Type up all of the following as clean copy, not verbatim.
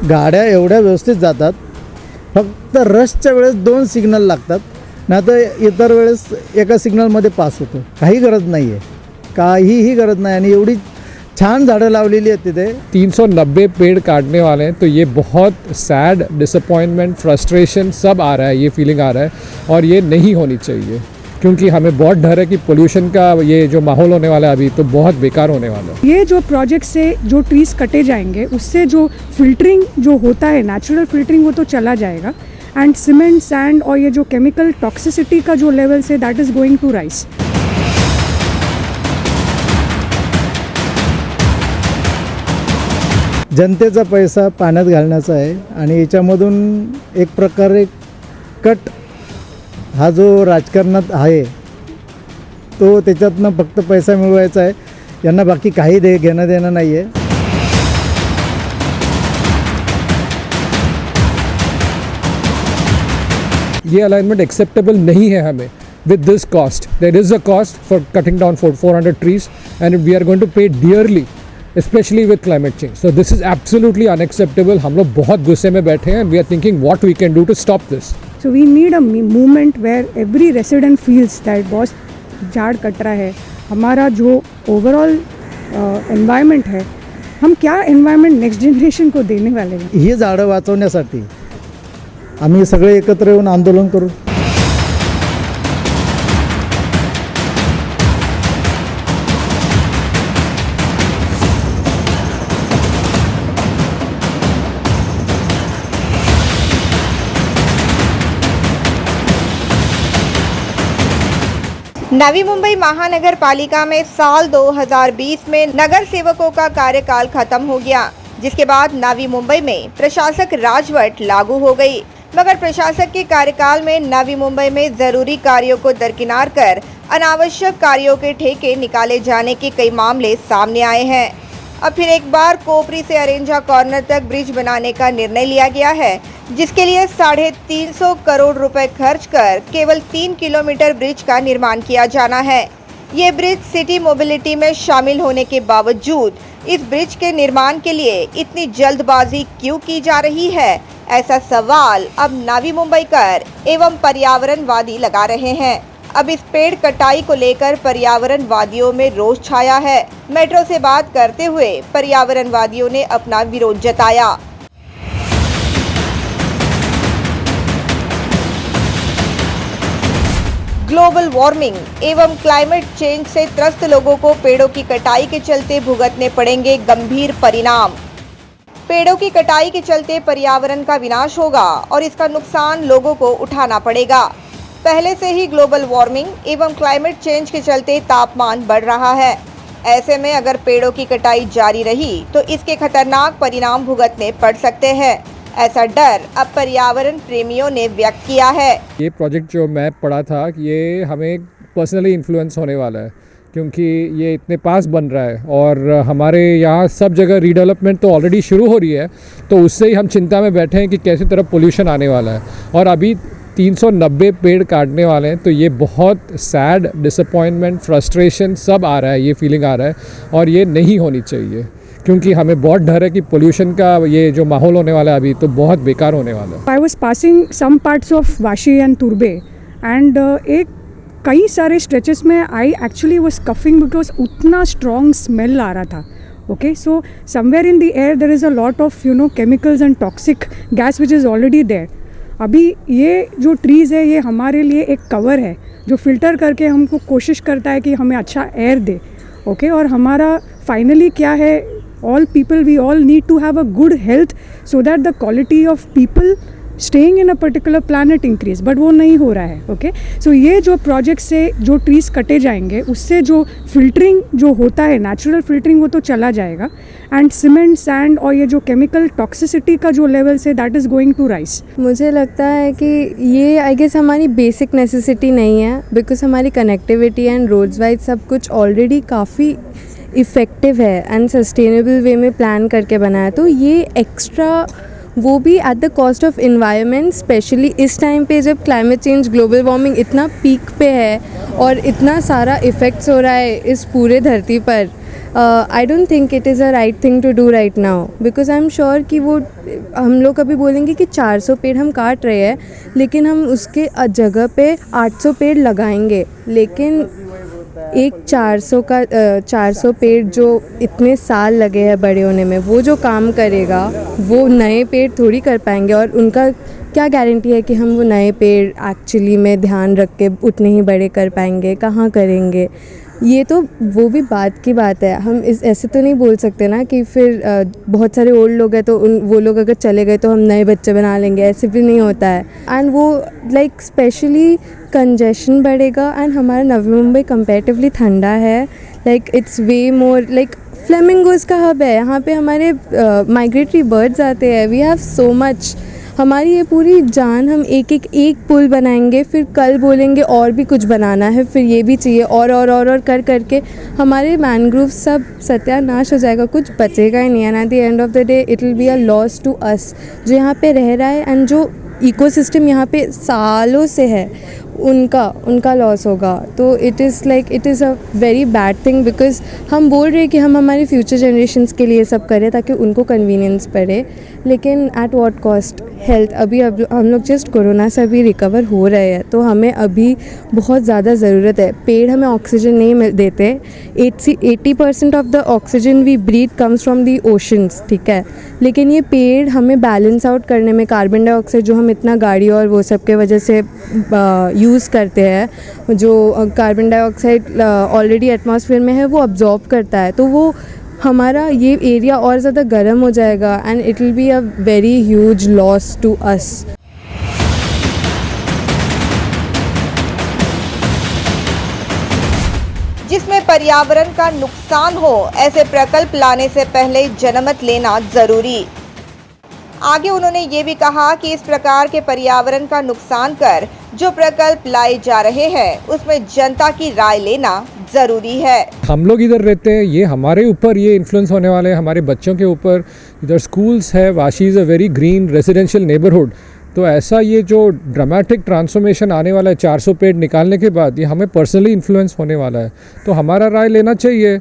गाड्या एवढ्या व्यवस्थित जातात, फक्त रशच्या वेळेस 2 सिग्नल लागतात, नाही तर इतर वेळेस एका सिग्नलमध्ये पास होतो. काही गरज नाही आहे, काहीही गरज नाही. आणि एवढी छान झाडं लावलेली आहेत तिथे. 390 पेड़ काटने वाले हैं, तो ये बहुत सैड, डिसअपॉइंटमेंट, फ्रस्ट्रेशन सब आ रहा है, ये फीलिंग आ रहा है. और ये नहीं होनी चाहिए, क्योंकि हमें बहुत डर है कि पोल्यूशन का ये जो माहौल होने वाला है अभी, तो बहुत बेकार होने वाला है. ये जो प्रोजेक्ट से जो ट्रीज़ कटे जाएंगे, उससे जो फिल्टरिंग जो होता है, नेचुरल फिल्टरिंग, वो तो चला जाएगा. एंड सीमेंट, सैंड और ये जो केमिकल टॉक्सिसिटी का जो लेवल्स है, that is going to rise. जनतेचा पैसा पाण्यात घालण्याचा आहे आणि याच्यामधून एक प्रकारे कट हा जो राजकारणात आहे तो त्याच्यातनं फक्त पैसा मिळवायचा आहे. यांना बाकी काही घेणं देणं नाही आहे. ये अलाइनमेंट एक्सेप्टेबल नहीं है हमें. With this cost, there is a cost for cutting down 400 trees and we are going to pay dearly, especially with climate change. So this is absolutely unacceptable. हम लोग बहुत गुस्से में बैठे हैं. We are thinking what we can do to stop this. So we need a movement where every resident feels that बहुत झाड़ cut रहा है. हमारा जो ओवरऑल एनवायरनमेंट है, हम क्या एनवायरनमेंट नेक्स्ट जनरेशन को देने वाले हैं. ही झाडं वाचवण्यासाठी आम्ही सगळे एकत्र येऊन आंदोलन करू. नवी मुंबई महानगर पालिका में साल 2020 में नगर सेवकों का कार्यकाल खत्म हो गया, जिसके बाद नवी मुंबई में प्रशासक राजवट लागू हो गई. मगर प्रशासक के कार्यकाल में नवी मुंबई में जरूरी कार्यों को दरकिनार कर अनावश्यक कार्यों के ठेके निकाले जाने के कई मामले सामने आए हैं. अब फिर एक बार कोपरी से अरेंजा कॉर्नर तक ब्रिज बनाने का निर्णय लिया गया है, जिसके लिए 350 करोड़ रुपए खर्च कर केवल 3 किलोमीटर ब्रिज का निर्माण किया जाना है. ये ब्रिज सिटी मोबिलिटी में शामिल होने के बावजूद इस ब्रिज के निर्माण के लिए इतनी जल्दबाजी क्यों की जा रही है, ऐसा सवाल अब नवी मुंबईकर एवं पर्यावरणवादी लगा रहे हैं. अब इस पेड़ कटाई को लेकर पर्यावरणवादियों में रोष छाया है. मेट्रो से बात करते हुए पर्यावरणवादियों ने अपना विरोध जताया. ग्लोबल वार्मिंग एवं क्लाइमेट चेंज से त्रस्त लोगों को पेड़ों की कटाई के चलते भुगतने पड़ेंगे गंभीर परिणाम. पेड़ों की कटाई के चलते पर्यावरण का विनाश होगा और इसका नुकसान लोगों को उठाना पड़ेगा. पहले से ही ग्लोबल वार्मिंग एवं क्लाइमेट चेंज के चलते तापमान बढ़ रहा है. ऐसे में अगर पेड़ों की कटाई जारी रही तो इसके खतरनाक परिणाम भुगतने पड़ सकते हैं. ऐसा डर अब पर्यावरण प्रेमियों ने व्यक्त किया है. ये प्रोजेक्ट जो मैं पढ़ा था, ये हमें पर्सनली इन्फ्लुएंस होने वाला है, क्योंकि ये इतने पास बन रहा है और हमारे यहाँ सब जगह रीडेवलपमेंट तो ऑलरेडी शुरू हो रही है. तो उससे ही हम चिंता में बैठे हैं कि कैसे तरफ पोल्यूशन आने वाला है. और अभी 390 पेड़ काटने वाले हैं, तो ये बहुत सैड, डिसअपॉइंटमेंट, फ्रस्ट्रेशन सब आ रहा है, ये फीलिंग आ रहा है. और ये नहीं होनी चाहिए, क्योंकि हमें बहुत डर है कि पोल्यूशन का ये जो माहौल होने वाला है अभी, तो बहुत बेकार होने वाला है. I was passing some parts of Vashi and तुर्बे एंड एक कई सारे स्ट्रेचेस में I actually was coughing because उतना स्ट्रॉन्ग स्मेल आ रहा था. Okay, so somewhere in the air there is a lot of chemicals and toxic gas which is already there. अभी ये जो ट्रीज़ है, ये हमारे लिए एक कवर है जो फिल्टर करके हमको कोशिश करता है कि हमें अच्छा एयर दे. ओके, और हमारा फाइनली क्या है, all people, we all need to have a good health so that the quality of people staying in a particular planet increase, but वो नहीं हो रहा है. ओके, सो ये जो प्रोजेक्ट से जो ट्रीज़ कटे जाएंगे, उससे जो फिल्टरिंग जो होता है, नेचुरल फिल्टरिंग, वो तो चला जाएगा. एंड सीमेंट, सैंड और ये जो केमिकल टॉक्सिसिटी का जो लेवल्स है, that is going to rise. मुझे लगता है कि ये आई गेस हमारी बेसिक नेसेसिटी नहीं है, बिकॉज हमारी कनेक्टिविटी एंड रोड्स वाइज सब कुछ ऑलरेडी काफ़ी इफ़ेक्टिव है एंड सस्टेनेबल वे में प्लान करके बनाया. तो ये एक्स्ट्रा, वो भी at the cost of environment, specially इस टाइम पे जब क्लाइमेट चेंज, ग्लोबल वार्मिंग इतना पीक पे है और इतना सारा इफ़ेक्ट्स हो रहा है इस पूरे धरती पर. I don't think it is a right thing to do right now, because I am sure कि वो हम लोग कभी बोलेंगे कि 400 पेड़ हम काट रहे हैं, लेकिन हम उसके जगह पे 800 पेड़ लगाएंगे। लेकिन एक 400 पेड़ जो इतने साल लगे हैं बड़े होने में, वो जो काम करेगा वो नए पेड़ थोड़ी कर पाएंगे। और उनका क्या गारंटी है कि हम वो नए पेड़ एक्चुअली में ध्यान रख के उतने ही बड़े कर पाएंगे? कहाँ करेंगे? ये तो वो भी बात की बात है। हम ऐसे तो नहीं बोल सकते ना कि फिर बहुत सारे ओल्ड लोग हैं तो वो लोग अगर चले गए तो हम नए बच्चे बना लेंगे, ऐसे भी नहीं होता है। एंड वो लाइक स्पेशली कंजेशन बढ़ेगा। एंड हमारा नवी मुंबई कंपैरेटिवली ठंडा है, like it's way more like फ्लेमिंगोज़ का हब है। यहाँ पे हमारे माइग्रेटरी बर्ड्स आते हैं। We have so much. हमारी ये पूरी जान, हम एक पुल बनाएंगे, फिर कल बोलेंगे और भी कुछ बनाना है, फिर ये भी चाहिए, और कर करके हमारे मैनग्रोव सब सत्यानाश हो जाएगा, कुछ बचेगा ही नहीं। And at the end of the day it will be a loss to us जो यहाँ पे रह रहा है। एंड जो इकोसिस्टम यहाँ पे सालों से है उनका लॉस होगा। तो it is a very bad thing, because हम बोल रहे हैं कि हम हमारे फ्यूचर जनरेशन्स के लिए सब करें ताकि उनको कन्वीनियंस पड़े, लेकिन एट व्हाट कॉस्ट? हेल्थ। अभी अब हम लोग जस्ट कोरोना से अभी रिकवर हो रहे हैं, तो हमें अभी बहुत ज़्यादा ज़रूरत है। पेड़ हमें ऑक्सीजन नहीं देते। 80% of the oxygen we breathe comes from the oceans, ठीक है, लेकिन ये पेड़ हमें बैलेंस आउट करने में कार्बन डाइऑक्साइड जो हम इतना गाड़ी और वो सब के वजह से यूज़ करते हैं, जो कार्बन डाइऑक्साइड ऑलरेडी एटमॉस्फेयर में है वो अब्जॉर्ब करता है, तो वो हमारा ये एरिया और ज़्यादा गर्म हो जाएगा। And it will be a very huge loss to us. जिसमें पर्यावरण का नुकसान हो, ऐसे प्रकल्प लाने से पहले जनमत लेना जरूरी। आगे उन्होंने ये भी कहा कि इस प्रकार के पर्यावरण का नुकसान कर जो प्रकल्प लाए जा रहे हैं उसमें जनता की राय लेना ज़रूरी है। हम लोग इधर रहते हैं, ये हमारे ऊपर ये इन्फ्लुएंस होने वाले हैं, हमारे बच्चों के ऊपर। इधर स्कूल्स है, Vashi is a very green residential neighbourhood. तो ऐसा ये जो ड्रामेटिक ट्रांसफॉर्मेशन आने वाला है 400 पेड़ निकालने के बाद, ये हमें पर्सनली इन्फ्लुएंस होने वाला है। तो हमारा राय लेना चाहिए।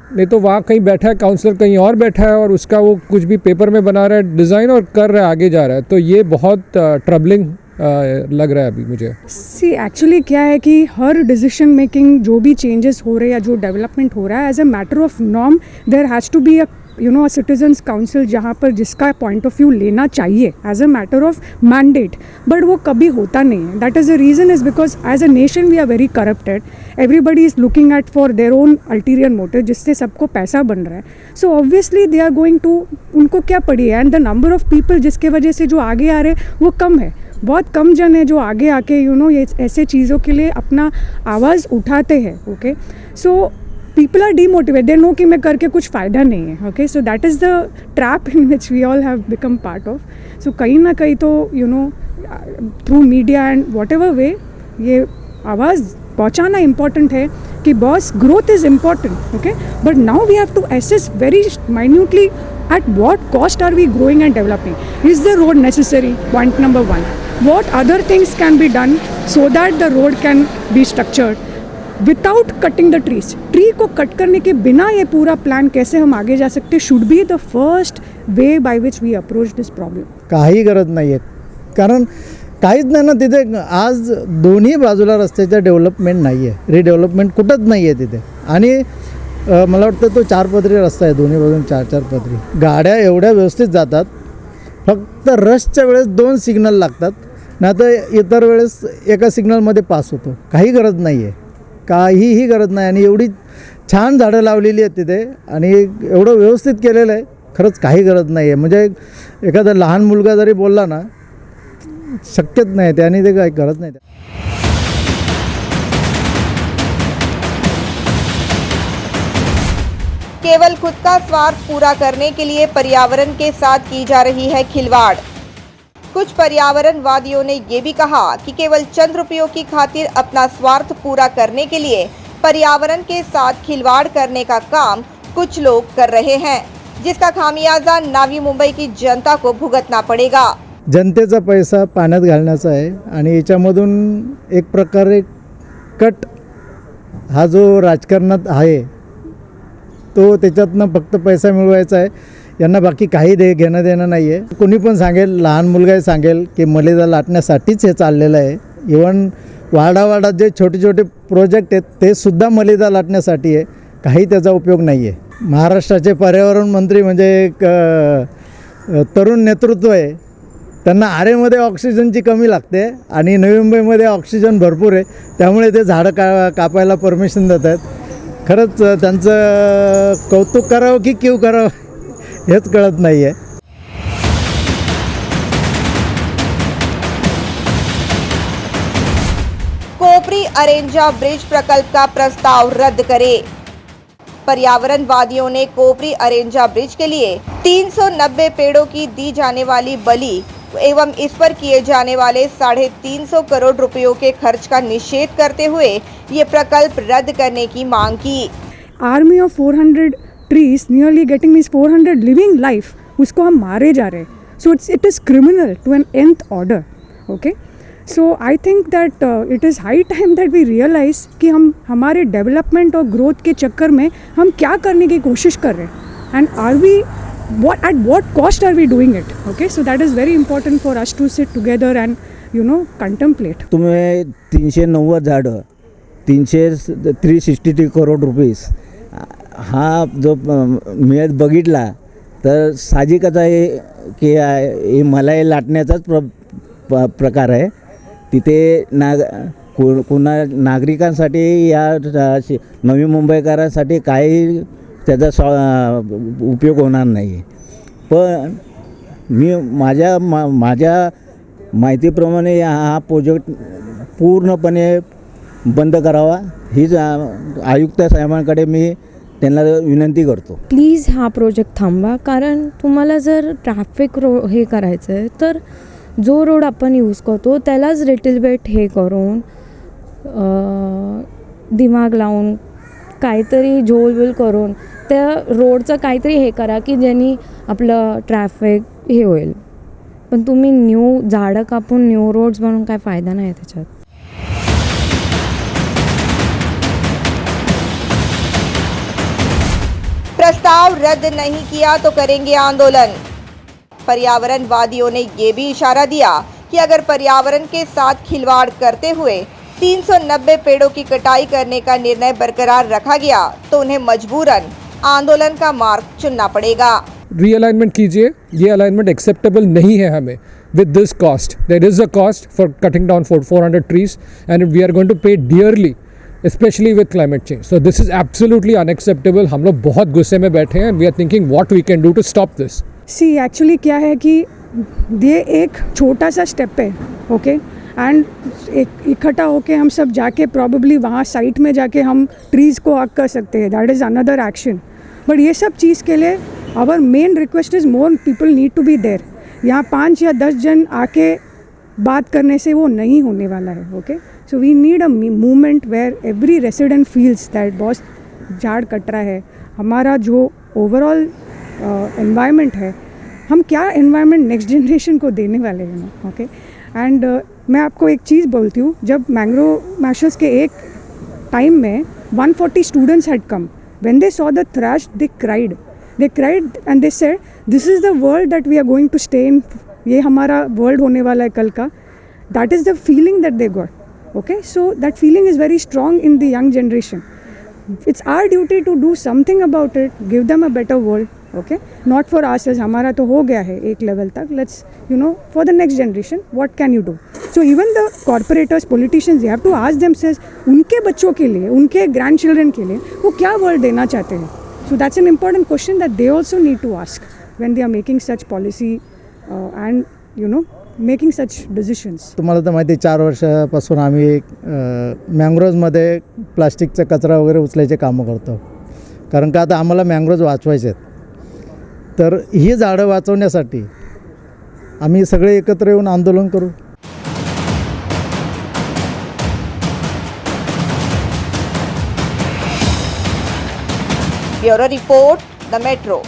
नहीं तो वहाँ कहीं बैठा है काउंसलर, कहीं और बैठा है और उसका वो कुछ भी पेपर में बना रहा है डिज़ाइन और कर रहा है, आगे जा रहा है। तो ये बहुत ट्रबलिंग लग रहा है अभी मुझे। सी एक्चुअली क्या है कि हर डिसीजन मेकिंग जो भी चेंजेस हो रहे हैं या जो डेवलपमेंट हो रहा है, as a matter of norm there has to be a citizens council जहाँ पर जिसका पॉइंट ऑफ व्यू लेना चाहिए as a matter of mandate, but वो कभी होता नहीं है। That is the reason is because as a nation we are very corrupted. Everybody is looking at for their own ulterior motive, जिससे सबको पैसा बन रहा है। So obviously they are going to, उनको क्या पड़ी है, and the number of people जिसके वजह से जो आगे आ रहे हैं वो कम है। बहुत कम जन है जो आगे आके ये ऐसे चीज़ों के लिए अपना आवाज़ उठाते हैं। Okay, so people are demotivated, they know कि मैं करके कुछ फ़ायदा नहीं है। Okay, so that is the trap in which we all have become part of. So कहीं ना कहीं तो through media and whatever way ये आवाज़ पहुँचाना इम्पॉर्टेंट है कि boss growth is important, okay, but now we have to assess very minutely at what cost are we growing and developing? Is the road necessary? Point number one. What other things can be done so that the road can be structured without cutting the trees? Tree को cut करने के बिना ये पूरा plan कैसे हम आगे जा सकते, should be the first way by which we approach this problem. काही गरज नाही आहे, कारण काहीच नाही ना तिथे. आज दोन्ही बाजूला रस्त्याच्या डेव्हलपमेंट नाही आहे, रिडेव्हलपमेंट कुठंच नाही आहे तिथे. आणि मला वाटतं तो 4 पदरी रस्ता आहे, दोन्ही बाजून 4-4 पदरी. गाड्या एवढ्या व्यवस्थित जातात, फक्त रशच्या वेळेस 2 सिग्नल लागतात, नाही तर इतर वेळेस एका सिग्नलमध्ये पास होतो. काही गरज नाही आहे, काहीही गरज नाही. आणि एवढी छान झाडं लावलेली आहेत तिथे आणि एवढं व्यवस्थित केलेलं आहे, खरंच काही गरज नाही आहे. म्हणजे एखादा लहान मुलगा जरी बोलला ना, शक्यच नाही, त्याने ते काही गरज नाही. केवल खुद का स्वार्थ पूरा करने के लिए पर्यावरण के साथ की जा रही है खिलवाड़। कुछ पर्यावरणवादियों ने ये भी कहा कि केवल चंद रुपयों की खातिर अपना स्वार्थ पूरा करने के लिए पर्यावरण के साथ खिलवाड़ करने का काम कुछ लोग कर रहे हैं, जिसका खामियाजा नवी मुंबई की जनता को भुगतना पड़ेगा। जनतेचा पैसा पाण्यात घालण्याचा आहे आणि याच्यामधून एक प्रकारे कट हा जो राजकारणात आहे तो त्याच्यातनं फक्त पैसा मिळवायचा आहे. यांना बाकी काही घेणं देणं नाही आहे. कोणी पण सांगेल, लहान मुलगाही सांगेल की मलिदा लाटण्यासाठीच हे चाललेलं आहे. इवन वाडावाडात जे छोटे छोटे प्रोजेक्ट आहेत ते सुद्धा मलिदा लाटण्यासाठी आहे. काही त्याचा उपयोग नाही आहे. महाराष्ट्राचे पर्यावरण मंत्री म्हणजे एक तरुण नेतृत्व आहे. त्यांना आरेमध्ये ऑक्सिजनची कमी लागते आणि नवी मुंबईमध्ये ऑक्सिजन भरपूर आहे, त्यामुळे ते झाडं कापायला परमिशन देत आहेत. खरंच त्यांचं कौतुक करावं की क्यू करावं हेच कळत नाही आहे. कोपरी अरेंजा ब्रिज प्रकल्प का प्रस्ताव रद्द करे। पर्यावरणवादियों ने कोपरी अरेंजा ब्रिज के लिए 390 पेड़ों की दी जाने वाली बलि एवं इस पर किए जाने वाले 350 करोड़ रुपयों के खर्च का निषेध करते हुए ये प्रकल्प रद्द करने की मांग की। Army of 400 trees nearly getting means 400 living life, उसको हम मारे जा रहे हैं. So it is criminal to an nth order. Okay, so I think that it is high time that we realise कि हम हमारे डेवलपमेंट और ग्रोथ के चक्कर में हम क्या करने की कोशिश कर रहे हैं and are we at what cost are we doing it. Okay, so that is very important for us to sit together and contemplate. तुम्ही 390 झाडं 360 करोड रुपीज हा जो मिळत बघितला तर साहजिकच आहे की हे मलाई लाटण्याचाच प्रकार आहे. तिथे कोणा नागरिकांसाठी या नवी मुंबईकरांसाठी काही त्याचा उपयोग होणार नाही. पण मी माझ्या माहितीप्रमाणे हा प्रोजेक्ट पूर्णपणे बंद करावा हीच आयुक्त साहेबांकडे मी त्यांना विनंती करतो. प्लीज हा प्रोजेक्ट थांबवा, कारण तुम्हाला जर ट्रॅफिक हे करायचं आहे तर जो रोड आपण यूज करतो त्यालाच लिटिल बिट हे करून दिमाग लावून काहीतरी झोलबिल करून त्या रोडचं काहीतरी हे करा की ज्यांनी आपलं ट्रॅफिक हे होईल. पण तुम्ही न्यू झाडं कापून न्यू रोड्स बनवून काय फायदा नाही त्याच्यात. प्रस्ताव रद्द नहीं किया तो करेंगे आंदोलन। पर्यावरणवादियों ने ये भी इशारा दिया कि अगर पर्यावरण के साथ खिलवाड़ करते हुए 390 पेड़ों की कटाई करने का निर्णय बरकरार रखा गया तो उन्हें मजबूरन आंदोलन का मार्ग चुनना पड़ेगा। रीअलाइनमेंट कीजिए, ये अलाइनमेंट एक्सेप्टेबल नहीं है हमें with this cost. There is a cost for cutting down 400 trees and we are going to pay dearly, especially with climate change. So this is absolutely unacceptable. हम लोग बहुत गुस्से में बैठे हैं and we are thinking what we can do to stop this. See actually क्या है कि ये एक छोटा सा स्टेप है. ओके, एंड इकट्ठा होके हम सब जाके प्रॉबली वहाँ साइट में जाके हम ट्रीज़ को हक कर सकते हैं. That is another action. But ये सब चीज़ के लिए our main request is more people need to be there. यहाँ 5 या 10 जन आके बात करने से वो नहीं होने वाला है. Okay, so we need a movement where every resident feels that बहुत झाड़ कट रहा है. हमारा जो ओवरऑल एनवायरनमेंट है, हम क्या एनवायरनमेंट नेक्स्ट जनरेशन को देने वाले हैं ना. ओके, एंड मैं आपको एक चीज़ बोलती हूँ. जब मैंग्रोव मैशर्स के एक टाइम में 140 students had come. When they saw the trash they cried and they said this is the world that we are going to stay in. ये हमारा वर्ल्ड होने वाला है कल का. That is the feeling that they got. Okay, so that feeling is very strong in the young generation. It's our duty to do something about it, give them a better world. Okay, not for ourselves. हमारा तो हो गया है एक level तक. Let's, for the next generation, what can you do? So even the corporators, politicians, they have to ask themselves, उनके बच्चों के लिए, उनके grandchildren के लिए वो क्या world देना चाहते हैं. So that's an important question that they also need to ask when they are making such policy and making such decisions. तुम्हाला तर माहिती आहे 4 वर्षापासून आम्ही मँग्रोव्जमध्ये प्लास्टिकचा कचरा वगैरे उचलायचे कामं करतो. कारण का आता आम्हाला मँग्रोव्ज वाचवायचे आहेत. तर ही झाडं वाचवण्यासाठी आम्ही सगळे एकत्र येऊन आंदोलन करू. Bureau report, the metro.